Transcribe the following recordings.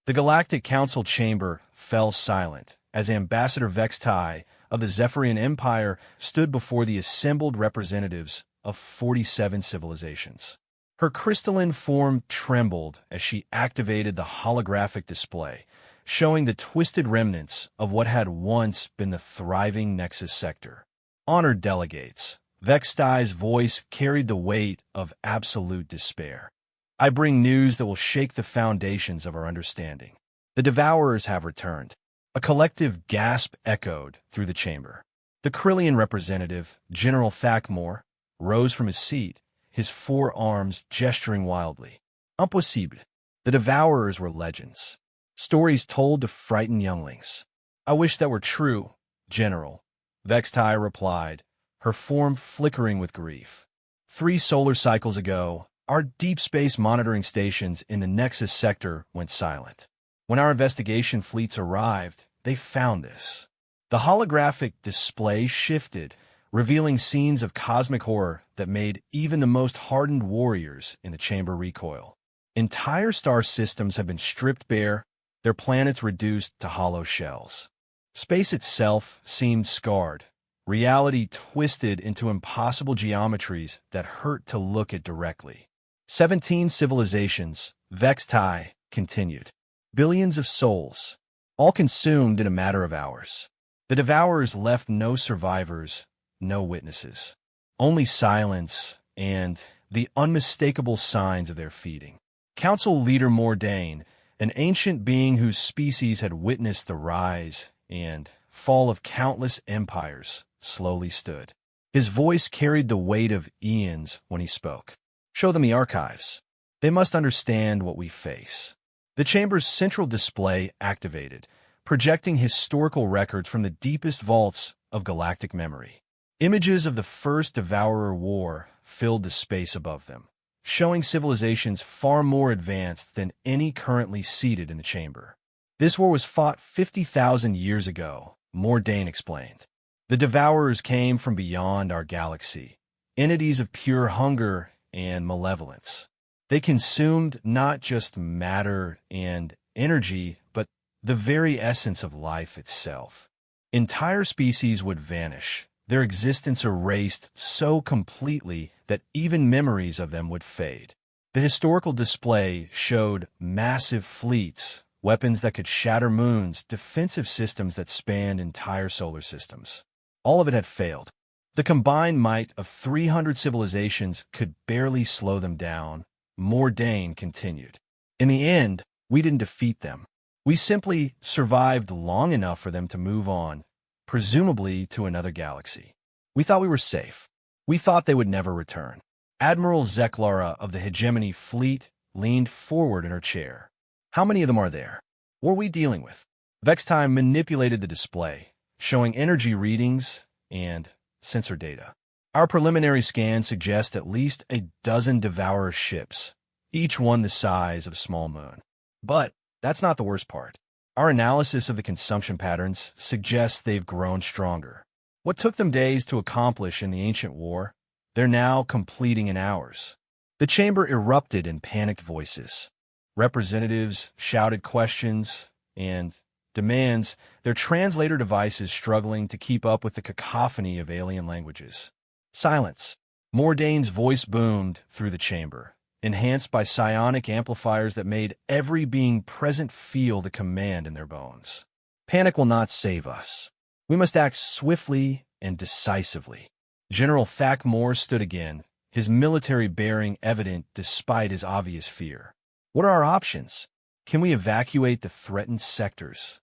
The Galactic Council chamber fell silent as Ambassador Vextai of the Zephyrian Empire stood before the assembled representatives of 47 civilizations. Her crystalline form trembled as she activated the holographic display, showing the twisted remnants of what had once been the thriving Nexus sector. Honored delegates, Vextai's voice carried the weight of absolute despair. I bring news that will shake the foundations of our understanding. The Devourers have returned. A collective gasp echoed through the chamber. The Krillian representative, General Thakmor, rose from his seat, his forearms gesturing wildly. Impossible. The Devourers were legends. Stories told to frighten younglings. I wish that were true, General, Vextai replied, her form flickering with grief. 3 solar cycles ago, our deep space monitoring stations in the Nexus sector went silent. When our investigation fleets arrived, they found this. The holographic display shifted, revealing scenes of cosmic horror that made even the most hardened warriors in the chamber recoil. Entire star systems have been stripped bare, their planets reduced to hollow shells. Space itself seemed scarred, reality twisted into impossible geometries that hurt to look at directly. 17 civilizations, Vextai continued. Billions of souls, all consumed in a matter of hours. The Devourers left no survivors, no witnesses. Only silence and the unmistakable signs of their feeding. Council leader Mordain, an ancient being whose species had witnessed the rise and fall of countless empires, slowly stood. His voice carried the weight of eons when he spoke. Show them the archives. They must understand what we face. The chamber's central display activated, projecting historical records from the deepest vaults of galactic memory. Images of the First Devourer War filled the space above them, showing civilizations far more advanced than any currently seated in the chamber. This war was fought 50,000 years ago, Mordain explained. The Devourers came from beyond our galaxy, entities of pure hunger and malevolence. They consumed not just matter and energy, but the very essence of life itself. Entire species would vanish, their existence erased so completely that even memories of them would fade. The historical display showed massive fleets, weapons that could shatter moons, defensive systems that spanned entire solar systems. All of it had failed. The combined might of 300 civilizations could barely slow them down. Mordain continued. In the end, we didn't defeat them. We simply survived long enough for them to move on, presumably to another galaxy. We thought we were safe. We thought they would never return. Admiral Zeklara of the Hegemony Fleet leaned forward in her chair. How many of them are there? What are we dealing with? Vextai manipulated the display, showing energy readings and sensor data. Our preliminary scans suggest at least a dozen Devourer ships, each one the size of a small moon. But that's not the worst part. Our analysis of the consumption patterns suggests they've grown stronger. What took them days to accomplish in the ancient war, they're now completing in hours. The chamber erupted in panicked voices. Representatives shouted questions and demands, their translator devices struggling to keep up with the cacophony of alien languages. Silence. Mordain's voice boomed through the chamber, enhanced by psionic amplifiers that made every being present feel the command in their bones. Panic will not save us. We must act swiftly and decisively. General Thakmor stood again, his military bearing evident despite his obvious fear. What are our options? Can we evacuate the threatened sectors?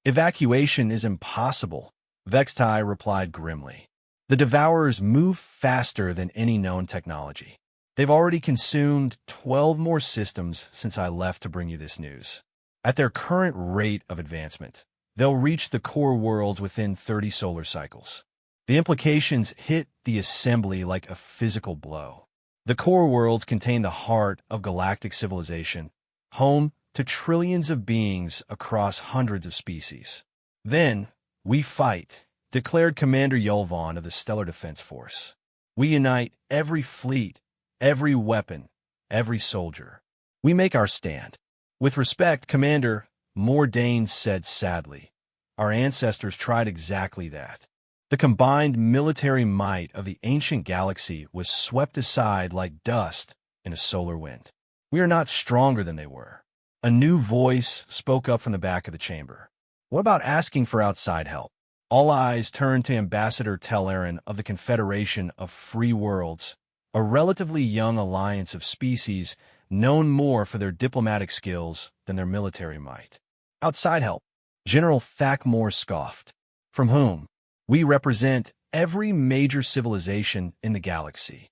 Evacuation is impossible, Vextai replied grimly. The Devourers move faster than any known technology. They've already consumed 12 more systems since I left to bring you this news. At their current rate of advancement, they'll reach the core worlds within 30 solar cycles. The implications hit the assembly like a physical blow. The core worlds contain the heart of galactic civilization, home to trillions of beings across hundreds of species. Then, we fight, declared Commander Yulvon of the Stellar Defense Force. We unite every fleet, every weapon, every soldier. We make our stand. With respect, Commander, Mordain said sadly. Our ancestors tried exactly that. The combined military might of the ancient galaxy was swept aside like dust in a solar wind. We are not stronger than they were. A new voice spoke up from the back of the chamber. What about asking for outside help? All eyes turned to Ambassador Telerin of the Confederation of Free Worlds, a relatively young alliance of species known more for their diplomatic skills than their military might. Outside help, General Thakmore scoffed. From whom? We represent every major civilization in the galaxy.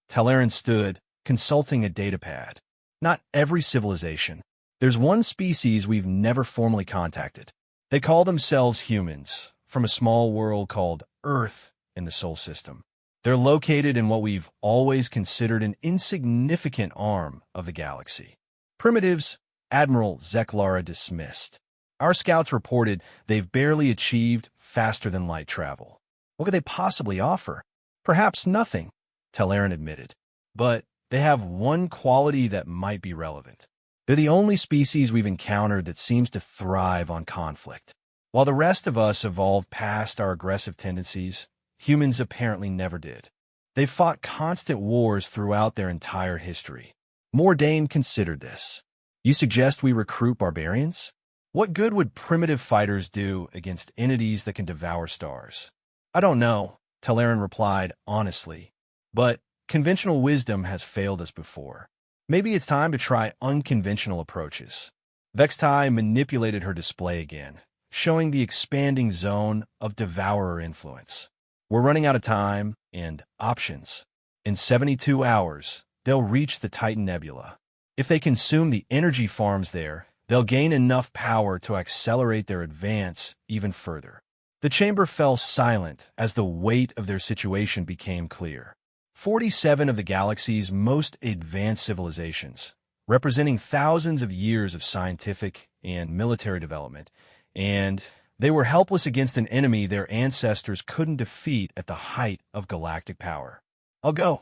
Telerin stood, consulting a datapad. Not every civilization. There's one species we've never formally contacted. They call themselves humans, from a small world called Earth in the Sol system. They're located in what we've always considered an insignificant arm of the galaxy. Primitives, Admiral Zeklara dismissed. Our scouts reported they've barely achieved faster-than-light travel. What could they possibly offer? Perhaps nothing, Telerin admitted. But they have one quality that might be relevant. They're the only species we've encountered that seems to thrive on conflict. While the rest of us evolved past our aggressive tendencies, humans apparently never did. They've fought constant wars throughout their entire history. Mordain considered this. You suggest we recruit barbarians? What good would primitive fighters do against entities that can devour stars? I don't know, Telerin replied honestly, but conventional wisdom has failed us before. Maybe it's time to try unconventional approaches. Vextai manipulated her display again, showing the expanding zone of devourer influence. We're running out of time and options. In 72 hours, they'll reach the Titan Nebula. If they consume the energy farms there, they'll gain enough power to accelerate their advance even further. The chamber fell silent as the weight of their situation became clear. 47 of the galaxy's most advanced civilizations, representing thousands of years of scientific and military development, and they were helpless against an enemy their ancestors couldn't defeat at the height of galactic power. I'll go,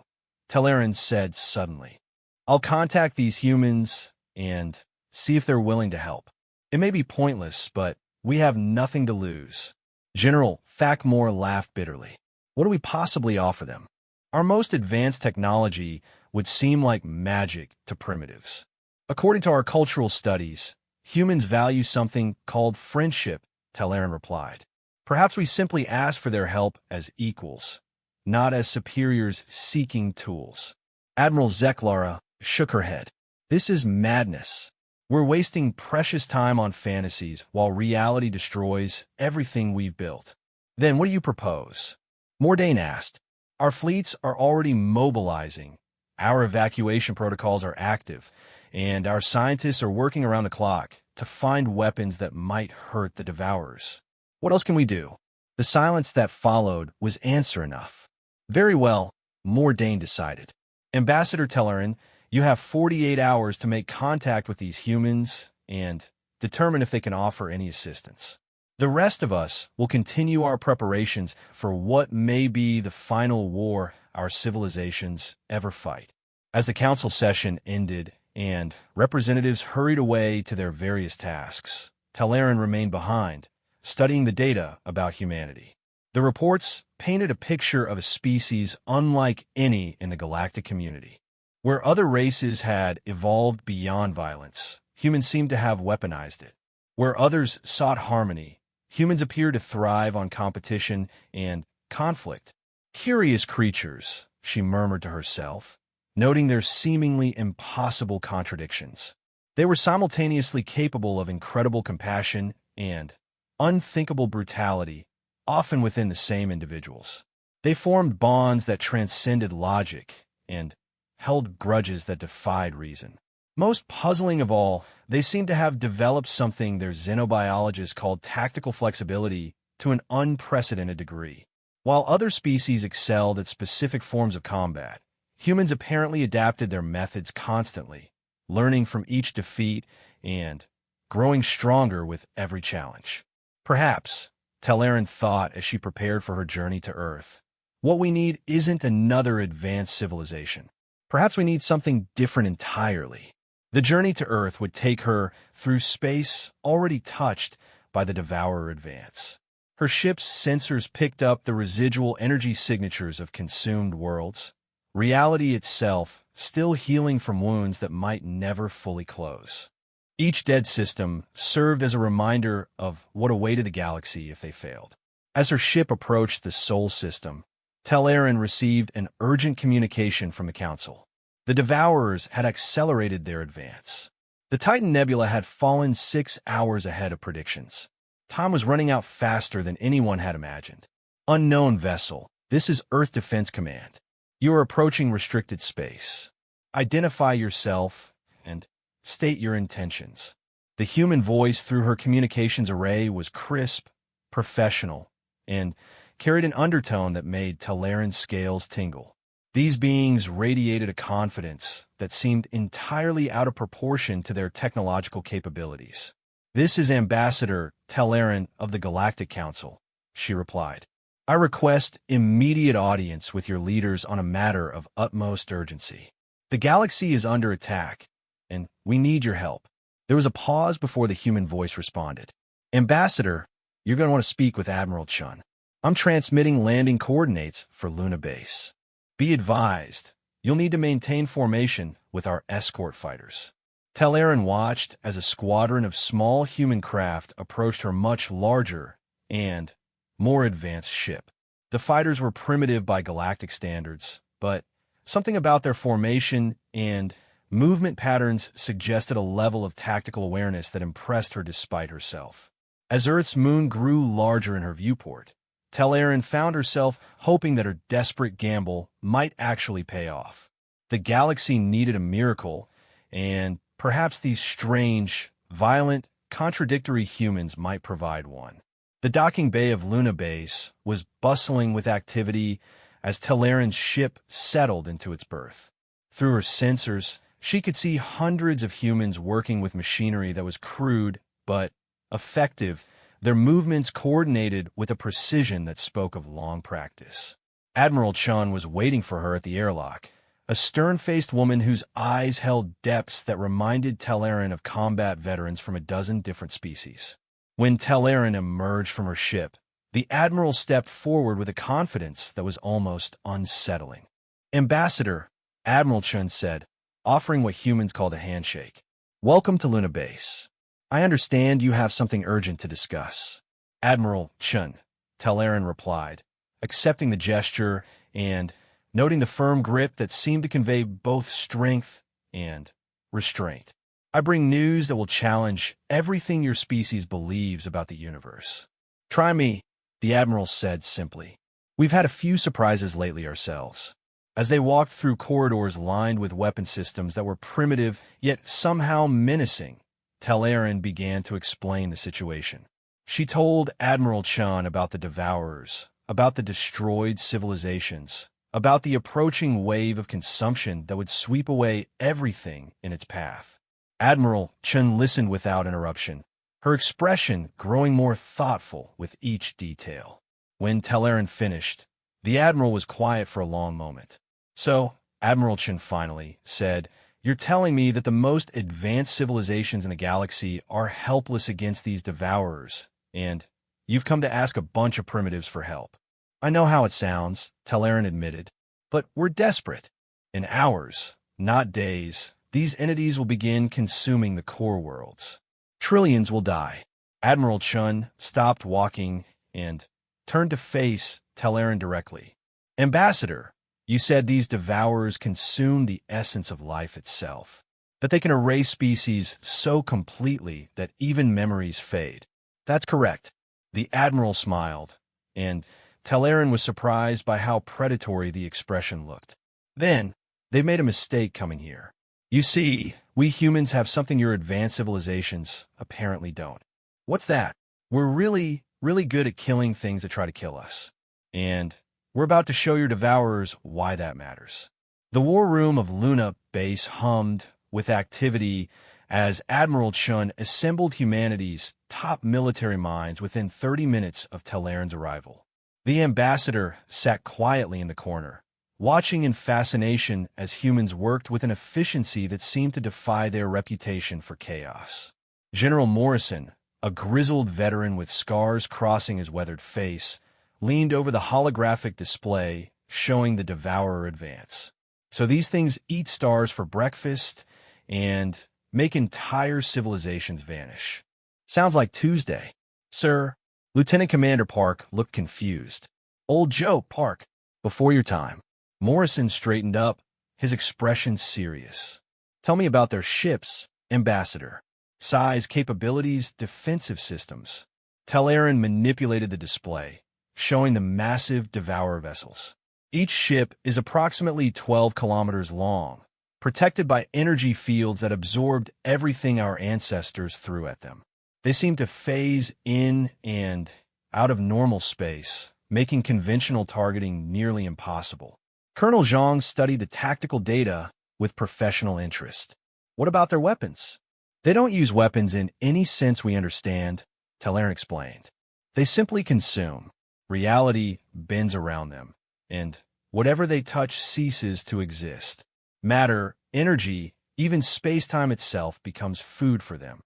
Telerin said suddenly. I'll contact these humans and see if they're willing to help. It may be pointless, but we have nothing to lose. General Thakmore laughed bitterly. What do we possibly offer them? Our most advanced technology would seem like magic to primitives. According to our cultural studies, humans value something called friendship, Telerin replied. Perhaps we simply ask for their help as equals, not as superiors seeking tools. Admiral Zeklara shook her head. This is madness. We're wasting precious time on fantasies while reality destroys everything we've built. Then what do you propose? Mordain asked. Our fleets are already mobilizing. Our evacuation protocols are active, and our scientists are working around the clock to find weapons that might hurt the Devourers. What else can we do? The silence that followed was answer enough. Very well, Mordain decided. Ambassador Telerin, you have 48 hours to make contact with these humans and determine if they can offer any assistance. The rest of us will continue our preparations for what may be the final war our civilizations ever fight. As the council session ended and representatives hurried away to their various tasks, Telerin remained behind, studying the data about humanity. The reports painted a picture of a species unlike any in the galactic community. Where other races had evolved beyond violence, humans seemed to have weaponized it. Where others sought harmony, humans appeared to thrive on competition and conflict. Curious creatures, she murmured to herself, noting their seemingly impossible contradictions. They were simultaneously capable of incredible compassion and unthinkable brutality, often within the same individuals. They formed bonds that transcended logic and held grudges that defied reason. Most puzzling of all, they seemed to have developed something their xenobiologists called tactical flexibility to an unprecedented degree. While other species excelled at specific forms of combat, humans apparently adapted their methods constantly, learning from each defeat and growing stronger with every challenge. Perhaps, Telerin thought as she prepared for her journey to Earth, what we need isn't another advanced civilization. Perhaps we need something different entirely. The journey to Earth would take her through space already touched by the Devourer advance. Her ship's sensors picked up the residual energy signatures of consumed worlds, reality itself still healing from wounds that might never fully close. Each dead system served as a reminder of what awaited the galaxy if they failed. As her ship approached the Sol system, Telerin received an urgent communication from the Council. The Devourers had accelerated their advance. The Titan Nebula had fallen 6 hours ahead of predictions. Time was running out faster than anyone had imagined. Unknown vessel, this is Earth Defense Command. You are approaching restricted space. Identify yourself and state your intentions. The human voice through her communications array was crisp, professional, and carried an undertone that made Telerin's scales tingle. These beings radiated a confidence that seemed entirely out of proportion to their technological capabilities. "This is Ambassador Telerin of the Galactic Council," she replied. "I request immediate audience with your leaders on a matter of utmost urgency. The galaxy is under attack, and we need your help." There was a pause before the human voice responded. "Ambassador, you're going to want to speak with Admiral Chun. I'm transmitting landing coordinates for Luna Base. Be advised, you'll need to maintain formation with our escort fighters." Telerin watched as a squadron of small human craft approached her much larger and more advanced ship. The fighters were primitive by galactic standards, but something about their formation and movement patterns suggested a level of tactical awareness that impressed her despite herself. As Earth's moon grew larger in her viewport, Telerin found herself hoping that her desperate gamble might actually pay off. The galaxy needed a miracle, and perhaps these strange, violent, contradictory humans might provide one. The docking bay of Luna Base was bustling with activity as Telerin's ship settled into its berth. Through her sensors, she could see hundreds of humans working with machinery that was crude but effective, their movements coordinated with a precision that spoke of long practice. Admiral Chun was waiting for her at the airlock, a stern-faced woman whose eyes held depths that reminded Telerin of combat veterans from a dozen different species. When Telerin emerged from her ship, the Admiral stepped forward with a confidence that was almost unsettling. "Ambassador," Admiral Chun said, offering what humans called a handshake. "Welcome to Luna Base. I understand you have something urgent to discuss." "Admiral Chun," Telerin replied, accepting the gesture and noting the firm grip that seemed to convey both strength and restraint. "I bring news that will challenge everything your species believes about the universe." "Try me," the Admiral said simply. "We've had a few surprises lately ourselves." As they walked through corridors lined with weapon systems that were primitive yet somehow menacing, Telerin began to explain the situation. She told Admiral Chun about the Devourers, about the destroyed civilizations, about the approaching wave of consumption that would sweep away everything in its path. Admiral Chun listened without interruption, her expression growing more thoughtful with each detail. When Telerin finished, the Admiral was quiet for a long moment. "So," Admiral Chun finally said, "you're telling me that the most advanced civilizations in the galaxy are helpless against these Devourers, and you've come to ask a bunch of primitives for help." "I know how it sounds," Telerin admitted, "but we're desperate. In hours, not days, these entities will begin consuming the core worlds. Trillions will die." Admiral Chun stopped walking and turned to face Telerin directly. "Ambassador, you said these Devourers consume the essence of life itself, that they can erase species so completely that even memories fade." "That's correct." The Admiral smiled, and Telerin was surprised by how predatory the expression looked. "Then, they've made a mistake coming here. You see, we humans have something your advanced civilizations apparently don't." "What's that?" "We're really good at killing things that try to kill us. And we're about to show your Devourers why that matters." The war room of Luna Base hummed with activity as Admiral Chun assembled humanity's top military minds within 30 minutes of Telerin's arrival. The ambassador sat quietly in the corner, watching in fascination as humans worked with an efficiency that seemed to defy their reputation for chaos. General Morrison, a grizzled veteran with scars crossing his weathered face, leaned over the holographic display showing the Devourer advance. So these things eat stars for breakfast and make entire civilizations vanish. Sounds like Tuesday. Sir, Lieutenant Commander Park looked confused. Old Joe, Park, before your time. Morrison straightened up, his expression serious. Tell me about their ships, Ambassador. Size, capabilities, defensive systems. Telerin manipulated the display, showing the massive Devourer vessels. Each ship is approximately 12 kilometers long, protected by energy fields that absorbed everything our ancestors threw at them. They seem to phase in and out of normal space, making conventional targeting nearly impossible. Colonel Zhang studied the tactical data with professional interest. What about their weapons? They don't use weapons in any sense we understand, Telerin explained. They simply consume. Reality bends around them, and whatever they touch ceases to exist. Matter, energy, even space-time itself becomes food for them.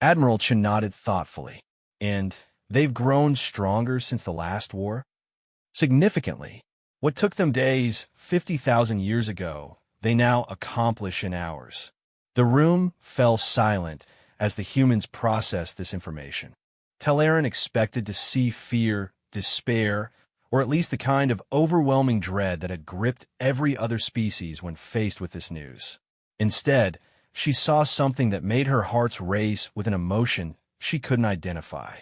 Admiral Chen nodded thoughtfully. And they've grown stronger since the last war? Significantly. What took them days 50,000 years ago, they now accomplish in hours. The room fell silent as the humans processed this information. Telerin expected to see fear, despair, or at least the kind of overwhelming dread that had gripped every other species when faced with this news. Instead, she saw something that made her hearts race with an emotion she couldn't identify.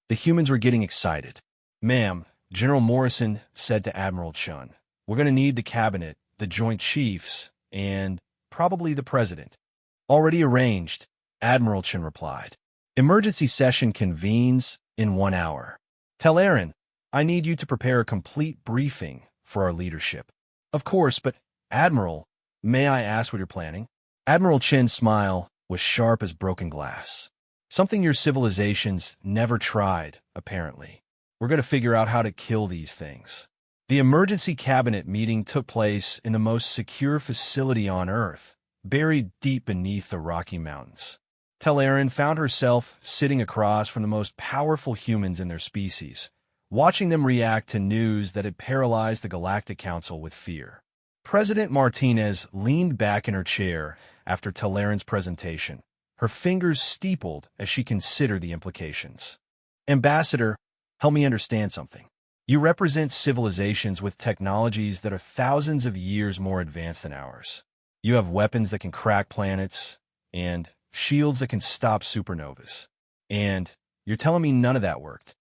The humans were getting excited. Ma'am, General Morrison said to Admiral Chun, we're going to need the cabinet, the Joint Chiefs, and probably the President. Already arranged, Admiral Chun replied. Emergency session convenes in 1 hour. Tell Aaron, I need you to prepare a complete briefing for our leadership. Of course, but Admiral, may I ask what you're planning? Admiral Chen's smile was sharp as broken glass. Something your civilizations never tried, apparently. We're going to figure out how to kill these things. The emergency cabinet meeting took place in the most secure facility on Earth, buried deep beneath the Rocky Mountains. Telerin found herself sitting across from the most powerful humans in their species, watching them react to news that had paralyzed the Galactic Council with fear. President Martinez leaned back in her chair after Telerin's presentation, her fingers steepled as she considered the implications. Ambassador, help me understand something. You represent civilizations with technologies that are thousands of years more advanced than ours. You have weapons that can crack planets, and shields that can stop supernovas. And you're telling me none of that worked.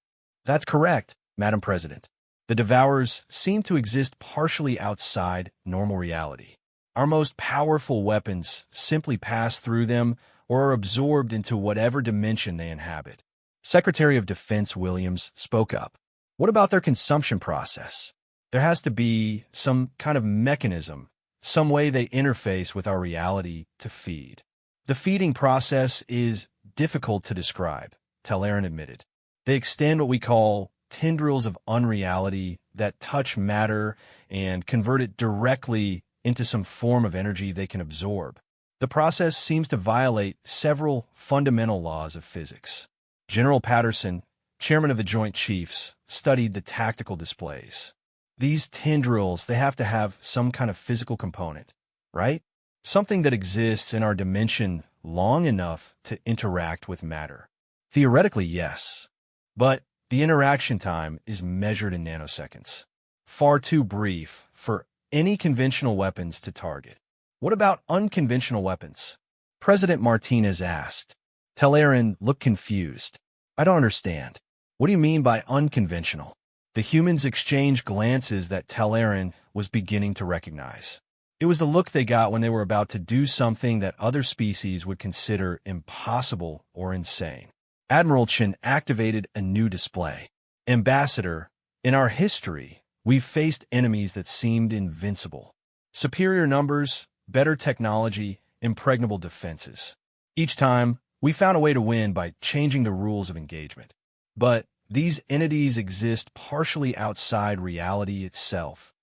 That's correct, Madam President. The Devourers seem to exist partially outside normal reality. Our most powerful weapons simply pass through them or are absorbed into whatever dimension they inhabit. Secretary of Defense Williams spoke up. What about their consumption process? There has to be some kind of mechanism, some way they interface with our reality to feed. The feeding process is difficult to describe, Telerin admitted. They extend what we call tendrils of unreality that touch matter and convert it directly into some form of energy they can absorb. The process seems to violate several fundamental laws of physics. General Patterson, chairman of the Joint Chiefs, studied the tactical displays. These tendrils, they have to have some kind of physical component, right? Something that exists in our dimension long enough to interact with matter. Theoretically, yes. But the interaction time is measured in nanoseconds. Far too brief for any conventional weapons to target. What about unconventional weapons? President Martinez asked. Telerin looked confused. I don't understand. What do you mean by unconventional? The humans exchanged glances that Telerin was beginning to recognize. It was the look they got when they were about to do something that other species would consider impossible or insane. Admiral Chen activated a new display. Ambassador, in our history, we've faced enemies that seemed invincible. Superior numbers, better technology, impregnable defenses. Each time, we found a way to win by changing the rules of engagement. But these entities exist partially outside reality itself.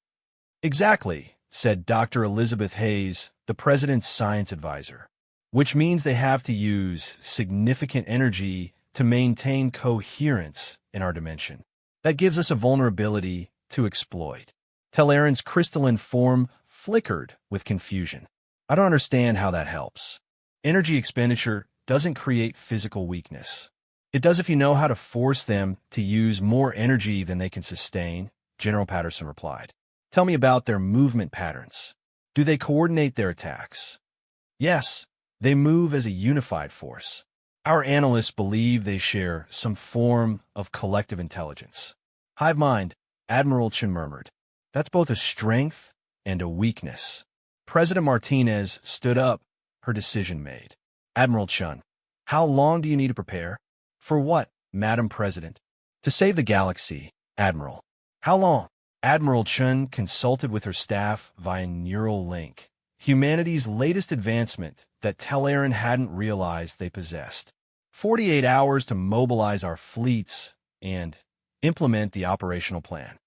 Exactly, said Dr. Elizabeth Hayes, the president's science advisor, which means they have to use significant energy to maintain coherence in our dimension. That gives us a vulnerability to exploit. Tel'aran's crystalline form flickered with confusion. I don't understand how that helps. Energy expenditure doesn't create physical weakness. It does if you know how to force them to use more energy than they can sustain, General Patterson replied. Tell me about their movement patterns. Do they coordinate their attacks? Yes, they move as a unified force. Our analysts believe they share some form of collective intelligence. Hive mind, Admiral Chen murmured. That's both a strength and a weakness. President Martinez stood up, her decision made. Admiral Chen, how long do you need to prepare? For what, Madam President? To save the galaxy, Admiral. How long? Admiral Chen consulted with her staff via neural link, humanity's latest advancement that Tel'aran hadn't realized they possessed. 48 hours to mobilize our fleets and implement the operational plan.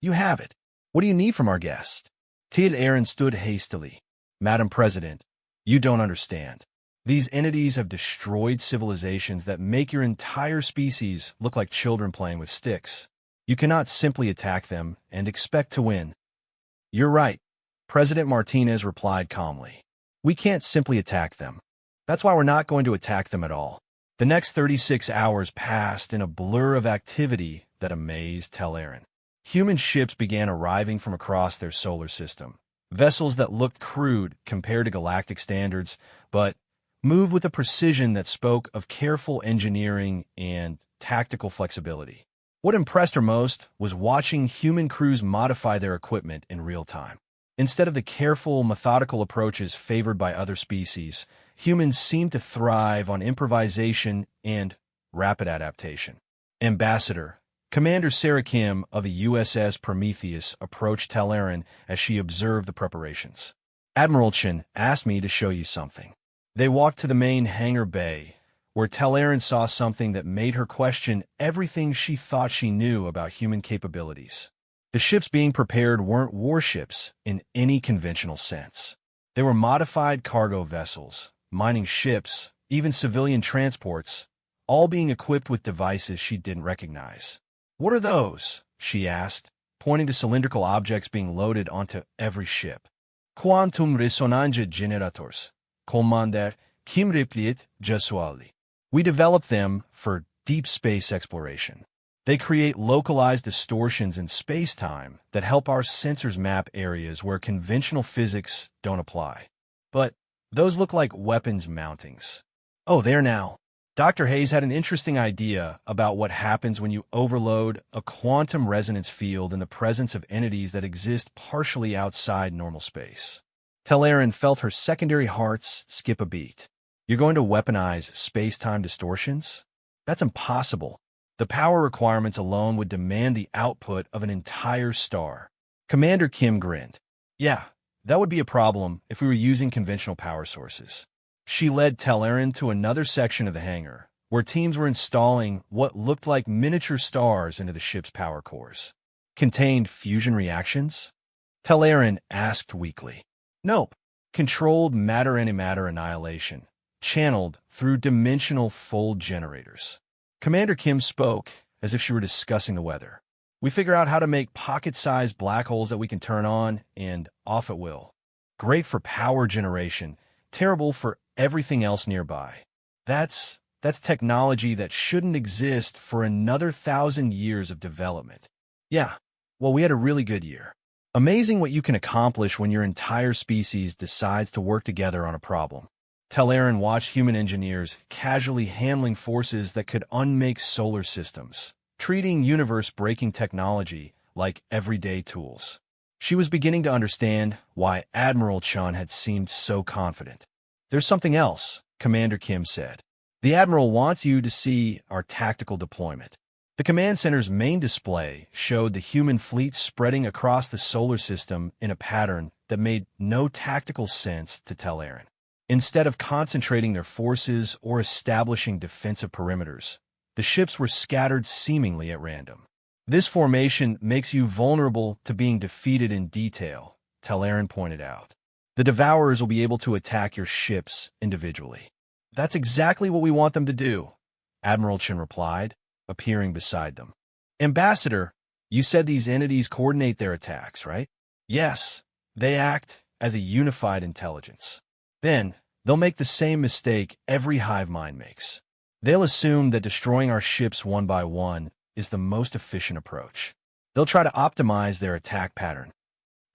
You have it. What do you need from our guest? Tel'aran stood hastily. Madam President, you don't understand. These entities have destroyed civilizations that make your entire species look like children playing with sticks. You cannot simply attack them and expect to win. You're right, President Martinez replied calmly. We can't simply attack them. That's why we're not going to attack them at all. The next 36 hours passed in a blur of activity that amazed Tel'aran. Human ships began arriving from across their solar system. Vessels that looked crude compared to galactic standards, but moved with a precision that spoke of careful engineering and tactical flexibility. What impressed her most was watching human crews modify their equipment in real time. Instead of the careful, methodical approaches favored by other species, humans seemed to thrive on improvisation and rapid adaptation. Ambassador, Commander Sarah Kim of the USS Prometheus approached Tel'aran as she observed the preparations. Admiral Chen asked me to show you something. They walked to the main hangar bay, where Tel'aran saw something that made her question everything she thought she knew about human capabilities. The ships being prepared weren't warships in any conventional sense. They were modified cargo vessels, mining ships, even civilian transports, all being equipped with devices she didn't recognize. What are those? She asked, pointing to cylindrical objects being loaded onto every ship. Quantum resonanza generators, Commander Kim replied casually. We developed them for deep space exploration. They create localized distortions in space-time that help our sensors map areas where conventional physics don't apply. But those look like weapons mountings. Oh, there now. Dr. Hayes had an interesting idea about what happens when you overload a quantum resonance field in the presence of entities that exist partially outside normal space. Tel'aran felt her secondary hearts skip a beat. You're going to weaponize space-time distortions? That's impossible. The power requirements alone would demand the output of an entire star. Commander Kim grinned. Yeah, that would be a problem if we were using conventional power sources. She led Tel'aran to another section of the hangar, where teams were installing what looked like miniature stars into the ship's power cores. Contained fusion reactions? Tel'aran asked weakly. Nope. Controlled matter-antimatter annihilation, channeled through dimensional fold generators. Commander Kim spoke as if she were discussing the weather. We figure out how to make pocket-sized black holes that we can turn on and off at will. Great for power generation, terrible for everything else nearby. That's technology that shouldn't exist for another 1,000 years of development. Yeah, well, we had a really good year. Amazing what you can accomplish when your entire species decides to work together on a problem. Tel'aran watched human engineers casually handling forces that could unmake solar systems, treating universe-breaking technology like everyday tools. She was beginning to understand why Admiral Chen had seemed so confident. There's something else, Commander Kim said. The Admiral wants you to see our tactical deployment. The command center's main display showed the human fleet spreading across the solar system in a pattern that made no tactical sense to Tel'aran. Instead of concentrating their forces or establishing defensive perimeters, the ships were scattered seemingly at random. This formation makes you vulnerable to being defeated in detail, Telerin pointed out. The Devourers will be able to attack your ships individually. That's exactly what we want them to do, Admiral Chen replied, appearing beside them. Ambassador, you said these entities coordinate their attacks, right? Yes, they act as a unified intelligence. Then, they'll make the same mistake every hive mind makes. They'll assume that destroying our ships one by one is the most efficient approach. They'll try to optimize their attack pattern.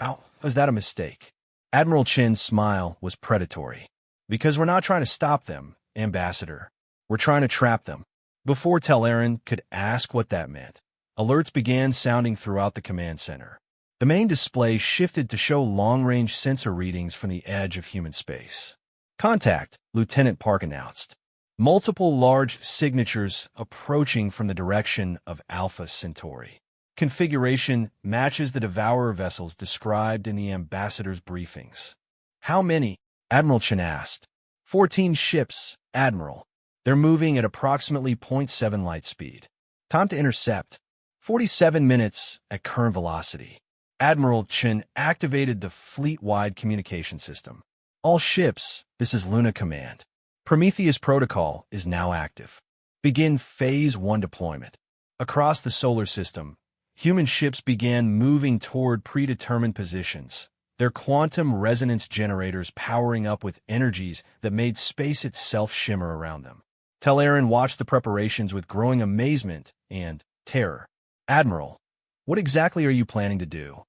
Ow, was that a mistake? Admiral Chen's smile was predatory. Because we're not trying to stop them, Ambassador. We're trying to trap them. Before Telerin could ask what that meant, alerts began sounding throughout the command center. The main display shifted to show long-range sensor readings from the edge of human space. Contact, Lieutenant Park announced. Multiple large signatures approaching from the direction of Alpha Centauri. Configuration matches the Devourer vessels described in the Ambassador's briefings. How many? Admiral Chen asked. 14 ships, Admiral. They're moving at approximately 0.7 light speed. Time to intercept. 47 minutes at current velocity. Admiral Chen activated the fleet-wide communication system. All ships, this is Luna Command. Prometheus Protocol is now active. Begin Phase 1 deployment. Across the solar system, human ships began moving toward predetermined positions, their quantum resonance generators powering up with energies that made space itself shimmer around them. Telerin watched the preparations with growing amazement and terror. Admiral, what exactly are you planning to do?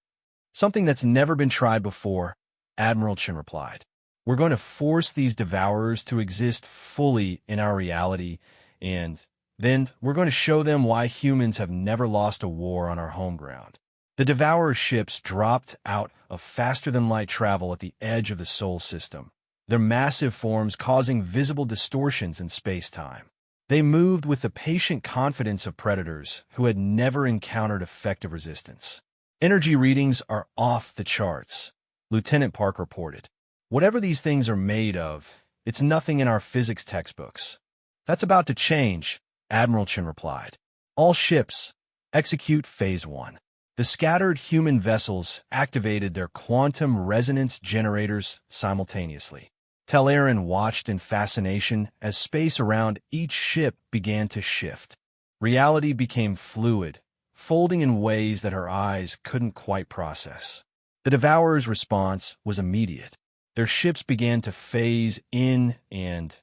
Something that's never been tried before, Admiral Chen replied. We're going to force these Devourers to exist fully in our reality, and then we're going to show them why humans have never lost a war on our home ground. The Devourer ships dropped out of faster-than-light travel at the edge of the Sol system, their massive forms causing visible distortions in space-time. They moved with the patient confidence of predators who had never encountered effective resistance. Energy readings are off the charts, Lieutenant Park reported. Whatever these things are made of, it's nothing in our physics textbooks. That's about to change, Admiral Chen replied. All ships, execute Phase 1. The scattered human vessels activated their quantum resonance generators simultaneously. Telerin watched in fascination as space around each ship began to shift. Reality became fluid, folding in ways that her eyes couldn't quite process. The Devourer's response was immediate. Their ships began to phase in and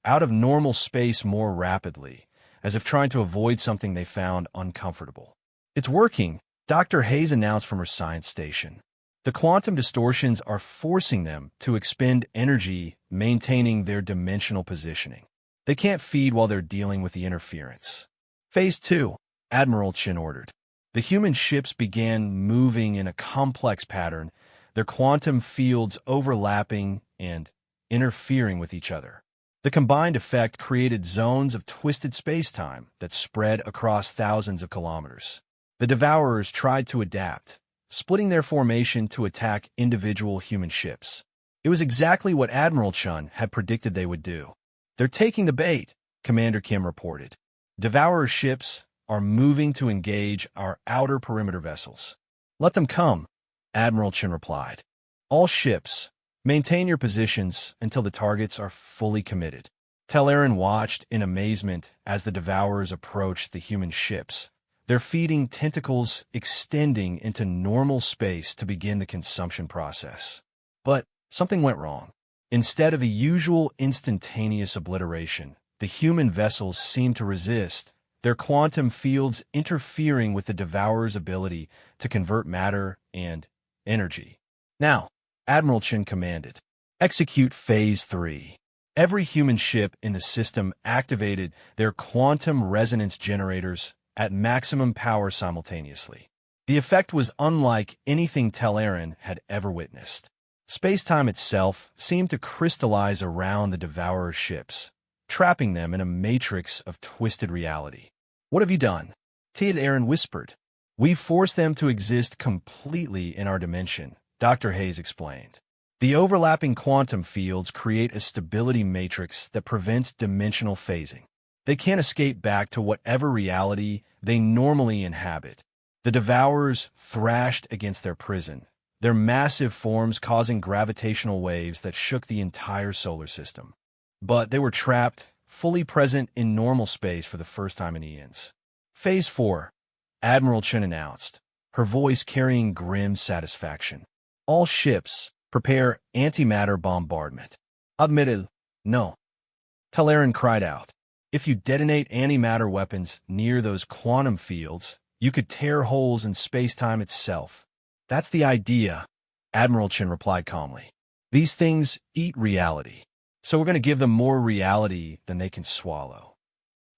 out of normal space more rapidly, as if trying to avoid something they found uncomfortable. It's working, Dr. Hayes announced from her science station. The quantum distortions are forcing them to expend energy, maintaining their dimensional positioning. They can't feed while they're dealing with the interference. Phase 2, Admiral Chen ordered. The human ships began moving in a complex pattern, their quantum fields overlapping and interfering with each other. The combined effect created zones of twisted space-time that spread across thousands of kilometers. The Devourers tried to adapt, splitting their formation to attack individual human ships. It was exactly what Admiral Chen had predicted they would do. They're taking the bait, Commander Kim reported. Devourer ships are moving to engage our outer perimeter vessels. Let them come, Admiral Chen replied. All ships, maintain your positions until the targets are fully committed. Telerin watched in amazement as the Devourers approached the human ships, their feeding tentacles extending into normal space to begin the consumption process. But something went wrong. Instead of the usual instantaneous obliteration, the human vessels seemed to resist, their quantum fields interfering with the Devourer's ability to convert matter and energy. Now, Admiral Chen commanded, execute Phase 3. Every human ship in the system activated their quantum resonance generators at maximum power simultaneously. The effect was unlike anything Telerin had ever witnessed. Space-time itself seemed to crystallize around the Devourer ships, trapping them in a matrix of twisted reality. What have you done? Telerin whispered. We've forced them to exist completely in our dimension, Dr. Hayes explained. The overlapping quantum fields create a stability matrix that prevents dimensional phasing. They can't escape back to whatever reality they normally inhabit. The Devourers thrashed against their prison, their massive forms causing gravitational waves that shook the entire solar system. But they were trapped, fully present in normal space for the first time in eons. Phase 4, Admiral Chen announced, her voice carrying grim satisfaction. All ships, prepare antimatter bombardment. Admiral, no. Talaran cried out. If you detonate antimatter weapons near those quantum fields, you could tear holes in space-time itself. That's the idea, Admiral Chen replied calmly. These things eat reality, so we're going to give them more reality than they can swallow.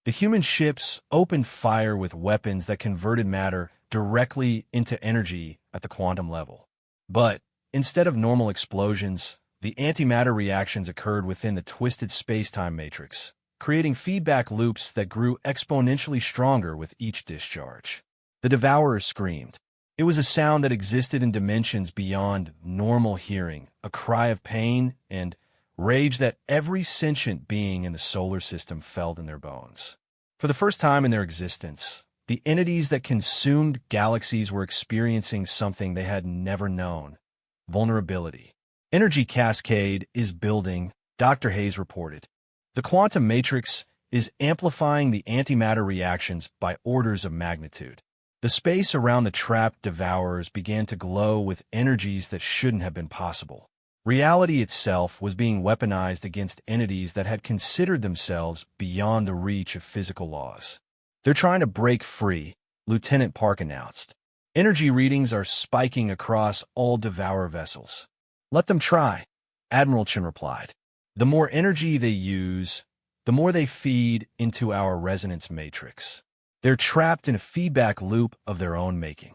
The human ships opened fire with weapons that converted matter directly into energy at the quantum level. But instead of normal explosions, the antimatter reactions occurred within the twisted space-time matrix, creating feedback loops that grew exponentially stronger with each discharge. The Devourer screamed. It was a sound that existed in dimensions beyond normal hearing, a cry of pain and rage that every sentient being in the solar system felt in their bones. For the first time in their existence, the entities that consumed galaxies were experiencing something they had never known: vulnerability. Energy cascade is building, Dr. Hayes reported. The quantum matrix is amplifying the antimatter reactions by orders of magnitude. The space around the trapped devourers began to glow with energies that shouldn't have been possible. Reality itself was being weaponized against entities that had considered themselves beyond the reach of physical laws. They're trying to break free, Lieutenant Park announced. Energy readings are spiking across all Devourer vessels. Let them try, Admiral Chen replied. The more energy they use, the more they feed into our resonance matrix. They're trapped in a feedback loop of their own making.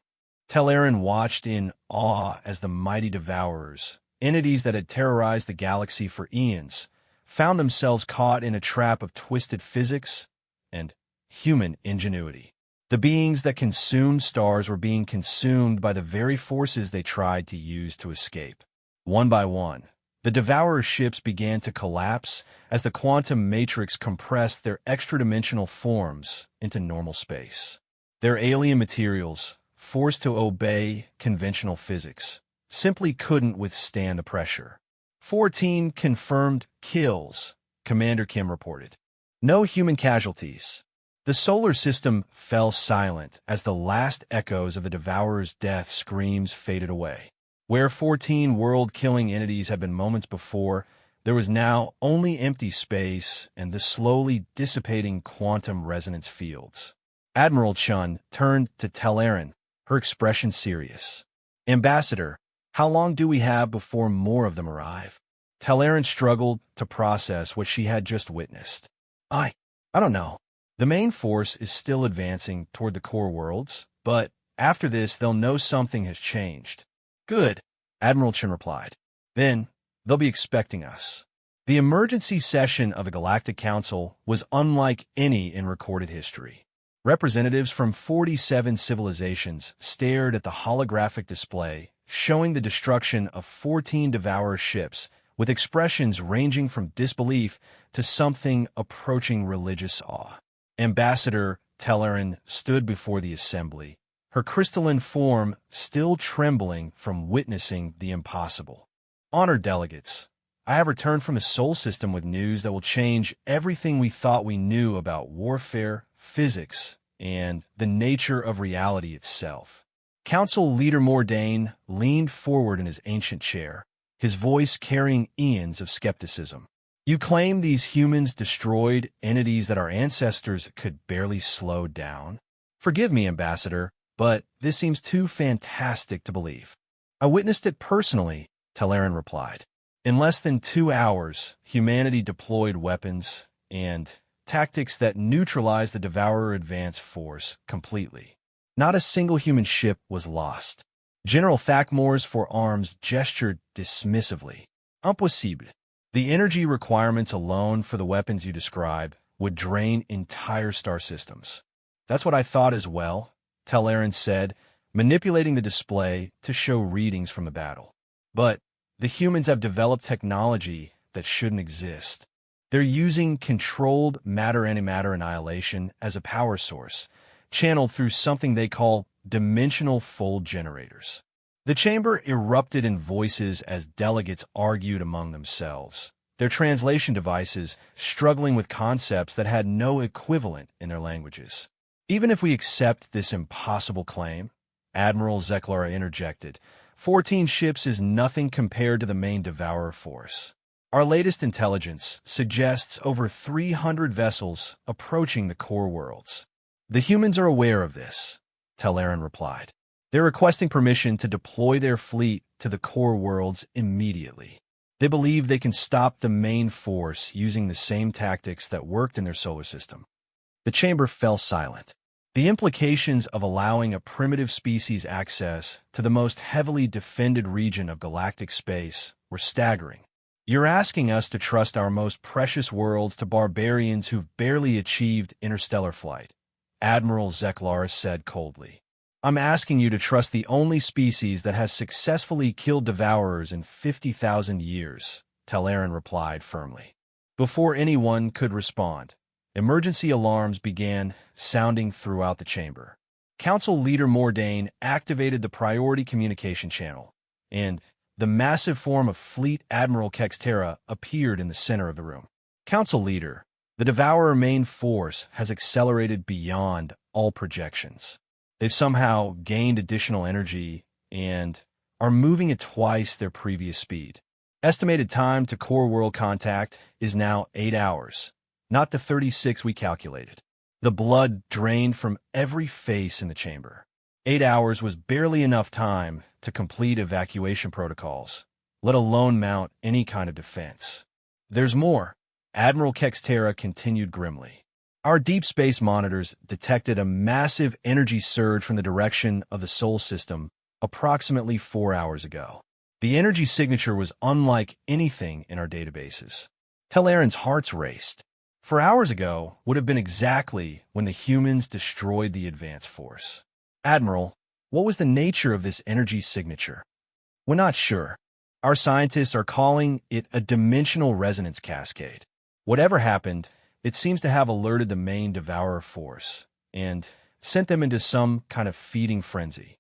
Talaran watched in awe as the mighty Devourers, entities that had terrorized the galaxy for eons, found themselves caught in a trap of twisted physics and human ingenuity. The beings that consumed stars were being consumed by the very forces they tried to use to escape. One by one, the Devourer ships began to collapse as the quantum matrix compressed their extra-dimensional forms into normal space. Their alien materials, forced to obey conventional physics, simply couldn't withstand the pressure. 14 confirmed kills, Commander Kim reported. No human casualties. The solar system fell silent as the last echoes of the Devourer's death screams faded away. Where 14 world-killing entities had been moments before, there was now only empty space and the slowly dissipating quantum resonance fields. Admiral Chun turned to Talaran, her expression serious. Ambassador, how long do we have before more of them arrive? Talaran struggled to process what she had just witnessed. I don't know. The main force is still advancing toward the core worlds, but after this they'll know something has changed. Good, Admiral Chen replied. Then they'll be expecting us. The emergency session of the Galactic Council was unlike any in recorded history. Representatives from 47 civilizations stared at the holographic display showing the destruction of 14 Devourer ships, with expressions ranging from disbelief to something approaching religious awe. Ambassador Talaran stood before the assembly, her crystalline form still trembling from witnessing the impossible. Honored delegates, I have returned from the Sol system with news that will change everything we thought we knew about warfare, physics, and the nature of reality itself. Council Leader Mordain leaned forward in his ancient chair, his voice carrying eons of skepticism. You claim these humans destroyed entities that our ancestors could barely slow down? Forgive me, Ambassador, but this seems too fantastic to believe. I witnessed it personally, Talaran replied. In less than 2 hours, humanity deployed weapons and tactics that neutralized the Devourer advance force completely. Not a single human ship was lost. General Thakmore's forearms gestured dismissively. Impossible. The energy requirements alone for the weapons you describe would drain entire star systems. That's what I thought as well, Talaran said, manipulating the display to show readings from the battle. But the humans have developed technology that shouldn't exist. They're using controlled matter-antimatter annihilation as a power source, channeled through something they call dimensional fold generators. The chamber erupted in voices as delegates argued among themselves, their translation devices struggling with concepts that had no equivalent in their languages. Even if we accept this impossible claim, Admiral Zeklar interjected, 14 ships is nothing compared to the main Devourer force. Our latest intelligence suggests over 300 vessels approaching the core worlds. The humans are aware of this, Telerin replied. They're requesting permission to deploy their fleet to the core worlds immediately. They believe they can stop the main force using the same tactics that worked in their solar system. The chamber fell silent. The implications of allowing a primitive species access to the most heavily defended region of galactic space were staggering. You're asking us to trust our most precious worlds to barbarians who've barely achieved interstellar flight, Admiral Zeklar said coldly. I'm asking you to trust the only species that has successfully killed Devourers in 50,000 years, Telerin replied firmly. Before anyone could respond, emergency alarms began sounding throughout the chamber. Council Leader Mordain activated the priority communication channel, and the massive form of Fleet Admiral Kextera appeared in the center of the room. Council Leader, the Devourer main force has accelerated beyond all projections. They've somehow gained additional energy and are moving at twice their previous speed. Estimated time to core world contact is now 8 hours, not the 36 we calculated. The blood drained from every face in the chamber. 8 hours was barely enough time to complete evacuation protocols, let alone mount any kind of defense. There's more, Admiral Kextera continued grimly. Our deep space monitors detected a massive energy surge from the direction of the Sol system approximately 4 hours ago. The energy signature was unlike anything in our databases. Telerin's hearts raced. 4 hours ago would have been exactly when the humans destroyed the advance force. Admiral, what was the nature of this energy signature? We're not sure. Our scientists are calling it a dimensional resonance cascade. Whatever happened, it seems to have alerted the main Devourer force and sent them into some kind of feeding frenzy.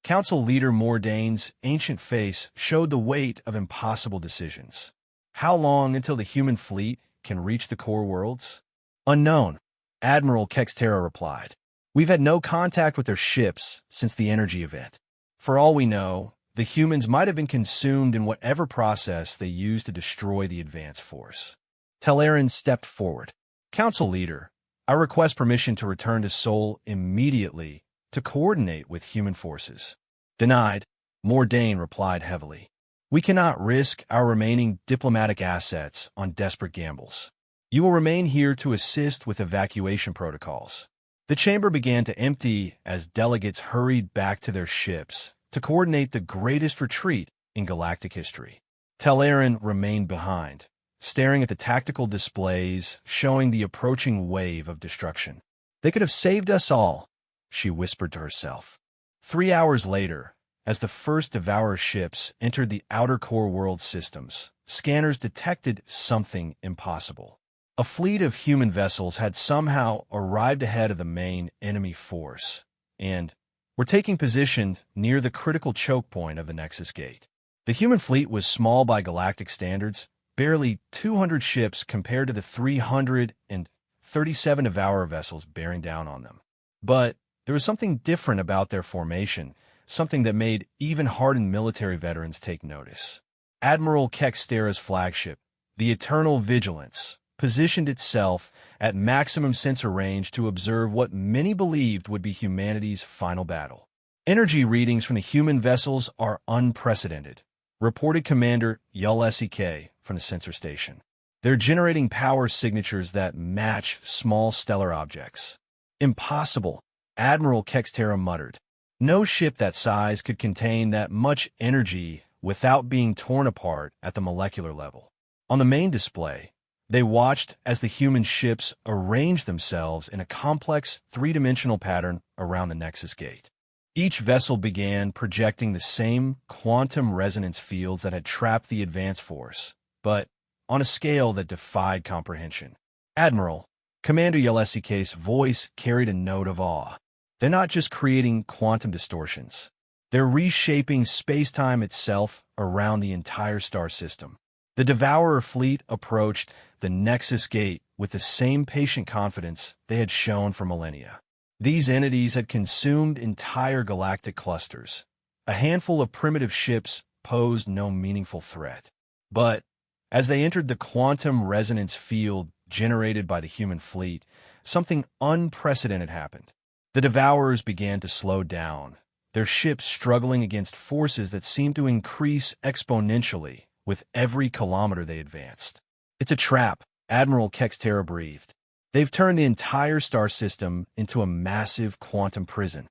Council Leader Mordain's ancient face showed the weight of impossible decisions. How long until the human fleet can reach the core worlds? Unknown, Admiral Kextera replied. We've had no contact with their ships since the energy event. For all we know, the humans might have been consumed in whatever process they used to destroy the advance force. Telerin stepped forward. Council Leader, I request permission to return to Sol immediately to coordinate with human forces. Denied, Mordain replied heavily. We cannot risk our remaining diplomatic assets on desperate gambles. You will remain here to assist with evacuation protocols. The chamber began to empty as delegates hurried back to their ships to coordinate the greatest retreat in galactic history. Telerin remained behind, staring at the tactical displays showing the approaching wave of destruction. They could have saved us all, she whispered to herself. 3 hours later, as the first Devourer ships entered the outer core world systems, scanners detected something impossible. A fleet of human vessels had somehow arrived ahead of the main enemy force, and were taking position near the critical choke point of the Nexus Gate. The human fleet was small by galactic standards, barely 200 ships compared to the 337 Devourer vessels bearing down on them. But there was something different about their formation, something that made even hardened military veterans take notice. Admiral Kextera's flagship, the Eternal Vigilance, positioned itself at maximum sensor range to observe what many believed would be humanity's final battle. Energy readings from the human vessels are unprecedented, reported Commander Yul-Sek from the sensor station. They're generating power signatures that match small stellar objects. Impossible, Admiral Kextera muttered. No ship that size could contain that much energy without being torn apart at the molecular level. On the main display, they watched as the human ships arranged themselves in a complex three-dimensional pattern around the Nexus Gate. Each vessel began projecting the same quantum resonance fields that had trapped the advance force, but on a scale that defied comprehension. Admiral, Commander Yul-Sek's voice carried a note of awe. They're not just creating quantum distortions. They're reshaping space-time itself around the entire star system. The Devourer fleet approached the Nexus Gate with the same patient confidence they had shown for millennia. These entities had consumed entire galactic clusters. A handful of primitive ships posed no meaningful threat. But as they entered the quantum resonance field generated by the human fleet, something unprecedented happened. The Devourers began to slow down, their ships struggling against forces that seemed to increase exponentially with every kilometer they advanced. "It's a trap," Admiral Kextera breathed. "They've turned the entire star system into a massive quantum prison."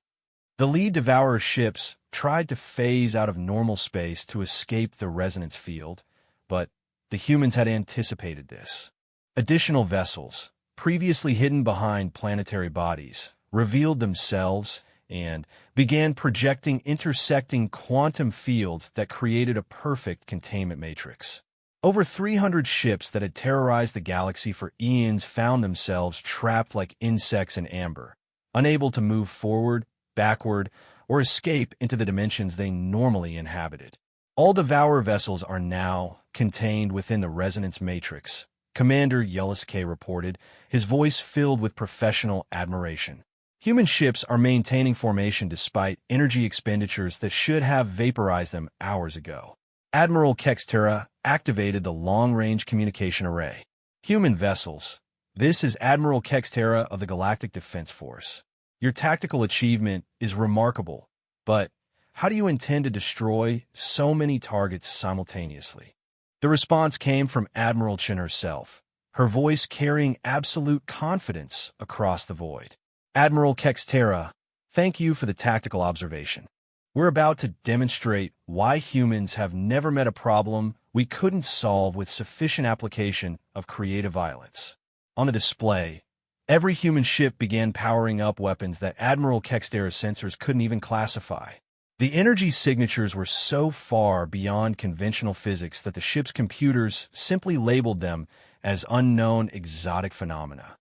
The lead Devourer ships tried to phase out of normal space to escape the resonance field, but the humans had anticipated this. Additional vessels, previously hidden behind planetary bodies, revealed themselves and began projecting intersecting quantum fields that created a perfect containment matrix. Over 300 ships that had terrorized the galaxy for eons found themselves trapped like insects in amber, unable to move forward, backward, or escape into the dimensions they normally inhabited. All Devourer vessels are now contained within the resonance matrix, Commander Yulisuke reported, his voice filled with professional admiration. Human ships are maintaining formation despite energy expenditures that should have vaporized them hours ago. Admiral Kextera activated the long-range communication array. Human vessels. This is Admiral Kextera of the Galactic Defense Force. Your tactical achievement is remarkable, but how do you intend to destroy so many targets simultaneously? The response came from Admiral Chen herself, her voice carrying absolute confidence across the void. "Admiral Kextera, thank you for the tactical observation. We're about to demonstrate why humans have never met a problem we couldn't solve with sufficient application of creative violence." On the display, every human ship began powering up weapons that Admiral Kextera's sensors couldn't even classify. The energy signatures were so far beyond conventional physics that the ship's computers simply labeled them as unknown exotic phenomena.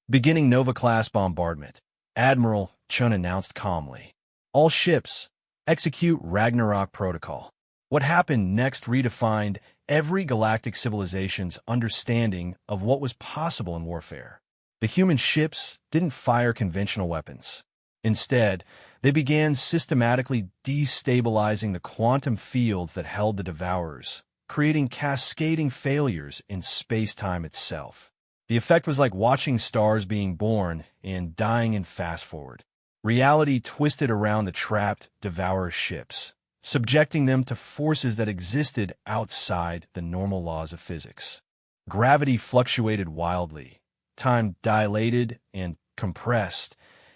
"Beginning Nova-class bombardment," Admiral Chun announced calmly. "All ships, execute Ragnarok Protocol." What happened next redefined every galactic civilization's understanding of what was possible in warfare. The human ships didn't fire conventional weapons. Instead, they began systematically destabilizing the quantum fields that held the Devourers, creating cascading failures in space-time itself. The effect was like watching stars being born and dying in fast-forward. Reality twisted around the trapped Devourer ships, subjecting them to forces that existed outside the normal laws of physics. Gravity fluctuated wildly, time dilated and compressed,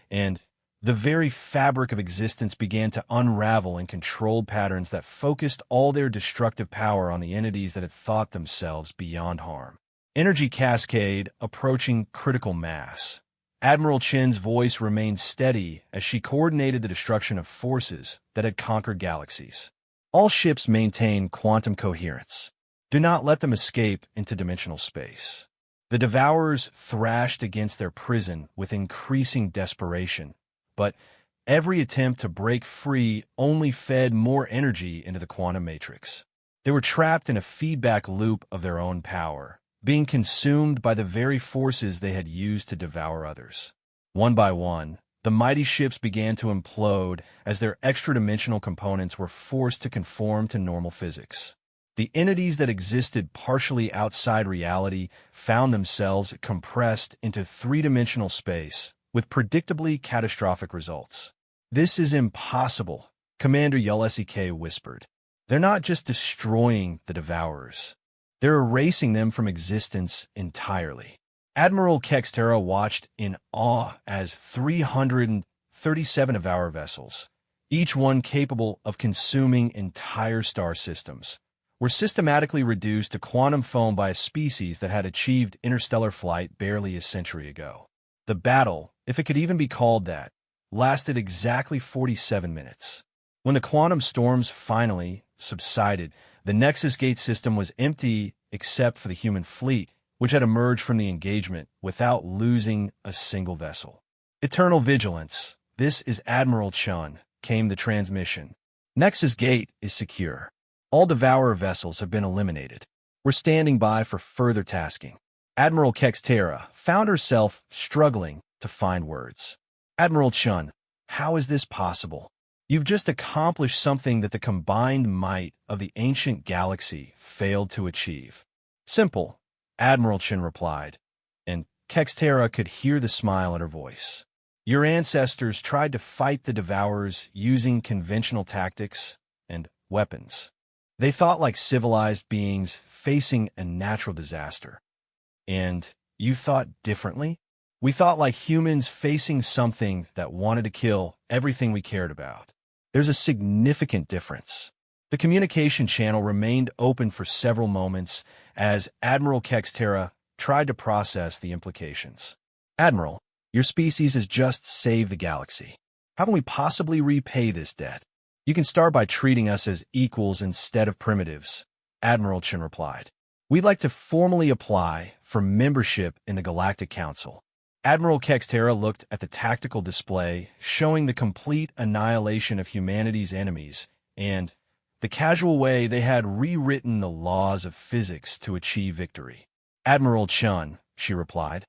and the very fabric of existence began to unravel in controlled patterns that focused all their destructive power on the entities that had thought themselves beyond harm. Energy cascade approaching critical mass. Admiral Chen's voice remained steady as she coordinated the destruction of forces that had conquered galaxies. "All ships maintain quantum coherence. Do not let them escape into dimensional space." The Devourers thrashed against their prison with increasing desperation, but every attempt to break free only fed more energy into the quantum matrix. They were trapped in a feedback loop of their own power, being consumed by the very forces they had used to devour others. One by one, the mighty ships began to implode as their extra-dimensional components were forced to conform to normal physics. The entities that existed partially outside reality found themselves compressed into three-dimensional space, with predictably catastrophic results. "This is impossible," Commander Yulisuke whispered. "They're not just destroying the Devourers. They're erasing them from existence entirely." Admiral Kextera watched in awe as 337 of our vessels, each one capable of consuming entire star systems, were systematically reduced to quantum foam by a species that had achieved interstellar flight barely a century ago. The battle, if it could even be called that, lasted exactly 47 minutes. When the quantum storms finally subsided, the Nexus Gate system was empty except for the human fleet, which had emerged from the engagement without losing a single vessel. "Eternal vigilance. This is Admiral Chun," came the transmission. Nexus Gate is secure. All Devourer vessels have been eliminated. We're standing by for further tasking. Admiral Kextera found herself struggling to find words. Admiral Chun, how is this possible? You've just accomplished something that the combined might of the ancient galaxy failed to achieve. Simple, Admiral Chun replied, and Kextera could hear the smile in her voice. Your ancestors tried to fight the Devourers using conventional tactics and weapons. They thought like civilized beings facing a natural disaster. And you thought differently? We thought like humans facing something that wanted to kill everything we cared about. There's a significant difference. The communication channel remained open for several moments as Admiral Kextera tried to process the implications. Admiral, your species has just saved the galaxy. How can we possibly repay this debt? You can start by treating us as equals instead of primitives, Admiral Chen replied. We'd like to formally apply for membership in the Galactic Council. Admiral Kextera looked at the tactical display showing the complete annihilation of humanity's enemies and the casual way they had rewritten the laws of physics to achieve victory. Admiral Chun, she replied,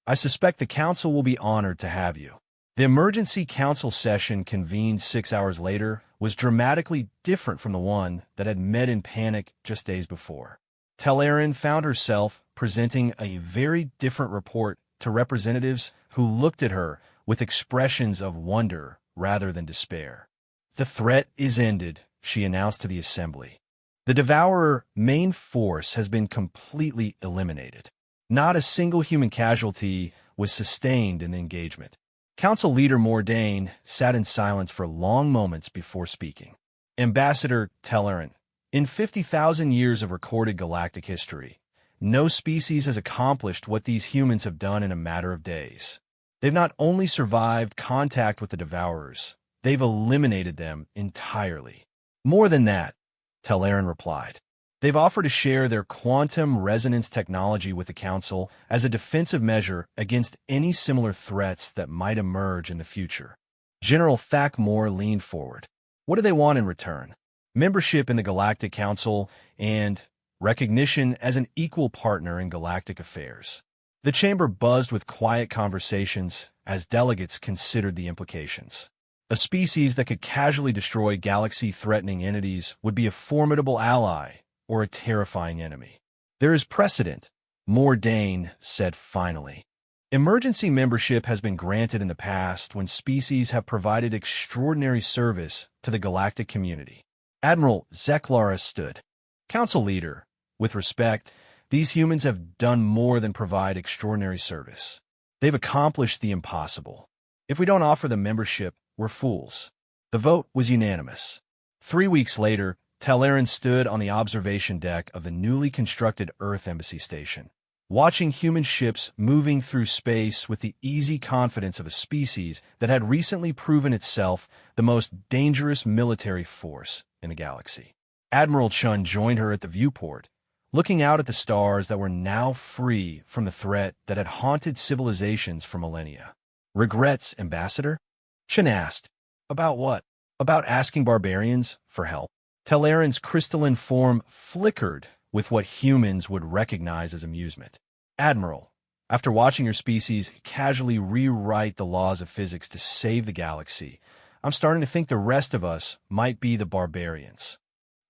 I suspect the Council will be honored to have you. The emergency council session convened 6 hours later was dramatically different from the one that had met in panic just days before. Telerin found herself presenting a very different report to representatives who looked at her with expressions of wonder rather than despair. The threat is ended, she announced to the assembly. The Devourer main force has been completely eliminated. Not a single human casualty was sustained in the engagement. Council leader Mordain sat in silence for long moments before speaking. Ambassador Telerin, in 50,000 years of recorded galactic history, no species has accomplished what these humans have done in a matter of days. They've not only survived contact with the Devourers, they've eliminated them entirely. More than that, Telerin replied. They've offered to share their quantum resonance technology with the Council as a defensive measure against any similar threats that might emerge in the future. General Thakmore leaned forward. What do they want in return? Membership in the Galactic Council and recognition as an equal partner in galactic affairs. The chamber buzzed with quiet conversations as delegates considered the implications. A species that could casually destroy galaxy-threatening entities would be a formidable ally or a terrifying enemy. There is precedent, Mordain said finally. Emergency membership has been granted in the past when species have provided extraordinary service to the galactic community. Admiral Zeklara stood. Council leader, with respect, these humans have done more than provide extraordinary service. They've accomplished the impossible. If we don't offer them membership, we're fools. The vote was unanimous. 3 weeks later, Telerin stood on the observation deck of the newly constructed Earth Embassy Station, watching human ships moving through space with the easy confidence of a species that had recently proven itself the most dangerous military force in the galaxy. Admiral Chun joined her at the viewport, looking out at the stars that were now free from the threat that had haunted civilizations for millennia. Regrets, Ambassador? Chun asked. About what? About asking barbarians for help. Telerin's crystalline form flickered with what humans would recognize as amusement. Admiral, after watching your species casually rewrite the laws of physics to save the galaxy, I'm starting to think the rest of us might be the barbarians.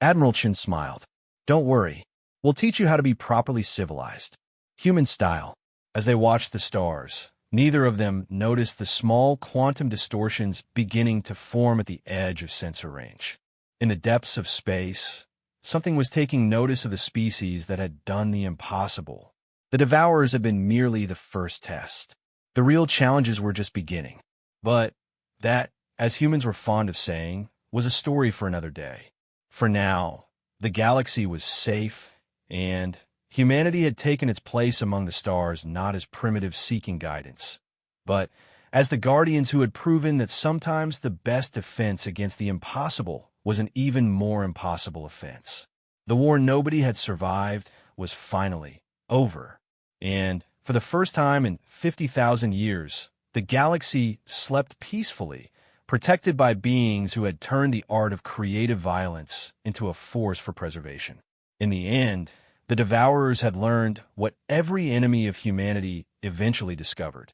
Admiral Chin smiled. Don't worry. We'll teach you how to be properly civilized. Human style. As they watched the stars, neither of them noticed the small quantum distortions beginning to form at the edge of sensor range. In the depths of space, something was taking notice of the species that had done the impossible. The Devourers had been merely the first test. The real challenges were just beginning. But that, as humans were fond of saying, was a story for another day. For now, the galaxy was safe, and humanity had taken its place among the stars not as primitives seeking guidance, but as the guardians who had proven that sometimes the best defense against the impossible was an even more impossible offense. The war nobody had survived was finally over, and for the first time in 50,000 years, the galaxy slept peacefully protected by beings who had turned the art of creative violence into a force for preservation. In the end, the Devourers had learned what every enemy of humanity eventually discovered.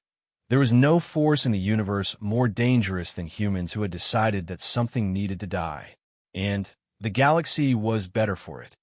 There was no force in the universe more dangerous than humans who had decided that something needed to die, and the galaxy was better for it.